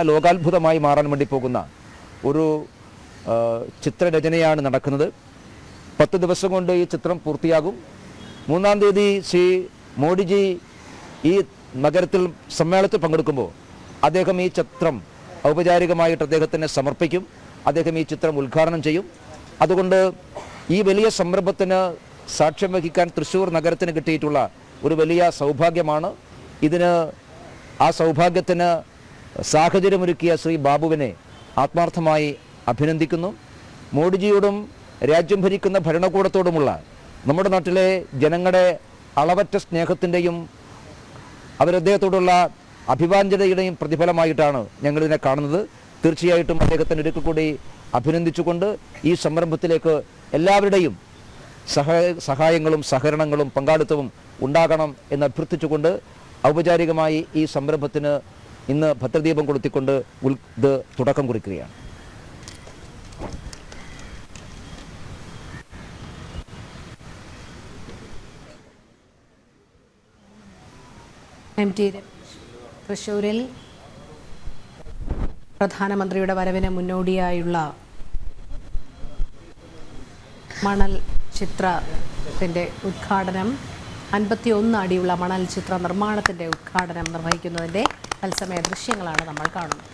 ലോകാത്ഭുതമായി മാറാൻ വേണ്ടി പോകുന്ന ഒരു ചിത്രരചനയാണ് നടക്കുന്നത്. 10 ദിവസം കൊണ്ട് ഈ ചിത്രം പൂർത്തിയാകും. 3-ാം തീയതി ശ്രീ മോഡിജി ഈ നഗരത്തിൽ സമ്മേളനത്തിൽ പങ്കെടുക്കുമ്പോൾ അദ്ദേഹം ഈ ചിത്രം ഔപചാരികമായിട്ട് അദ്ദേഹത്തിന് സമർപ്പിക്കും. അദ്ദേഹം ഈ ചിത്രം ഉദ്ഘാടനം ചെയ്യും. അതുകൊണ്ട് ഈ വലിയ സംരംഭത്തിന് സാക്ഷ്യം വഹിക്കാൻ തൃശ്ശൂർ നഗരത്തിന് കിട്ടിയിട്ടുള്ള ഒരു വലിയ സൗഭാഗ്യമാണ്. ആ സൗഭാഗ്യത്തിന് സാഹചര്യമൊരുക്കിയ ശ്രീ ബാബുവിനെ ആത്മാർത്ഥമായി അഭിനന്ദിക്കുന്നു. മോഡിജിയോടും രാജ്യം ഭരിക്കുന്ന ഭരണകൂടത്തോടുമുള്ള നമ്മുടെ നാട്ടിലെ ജനങ്ങളുടെ അളവറ്റ സ്നേഹത്തിൻ്റെയും അവരദ്ദേഹത്തോടുള്ള അഭിവാഞ്ഛതയുടെയും പ്രതിഫലമായിട്ടാണ് ഞങ്ങളിതിനെ കാണുന്നത്. തീർച്ചയായിട്ടും അദ്ദേഹത്തിന് ഒരിക്കൽ കൂടി അഭിനന്ദിച്ചുകൊണ്ട് ഈ സംരംഭത്തിലേക്ക് എല്ലാവരുടെയും സഹായങ്ങളും സഹകരണങ്ങളും പങ്കാളിത്തവും ഉണ്ടാകണം എന്ന് അഭ്യർത്ഥിച്ചുകൊണ്ട് ഔപചാരികമായി ഈ സംരംഭത്തിന് ഇന്ന് ഭദ്രദീപം കൊളുത്തിക്കൊണ്ട് ഇത് തുടക്കം കുറിക്കുകയാണ്. തൃശ്ശൂരിൽ പ്രധാനമന്ത്രിയുടെ വരവിന് മുന്നോടിയായുള്ള മണൽ ചിത്രത്തിൻ്റെ ഉദ്ഘാടനം 51 അടിയുള്ള മണൽ ചിത്ര നിർമ്മാണത്തിൻ്റെ ഉദ്ഘാടനം നിർവഹിക്കുന്നതിൻ്റെ തത്സമയ ദൃശ്യങ്ങളാണ് നമ്മൾ കാണുന്നത്.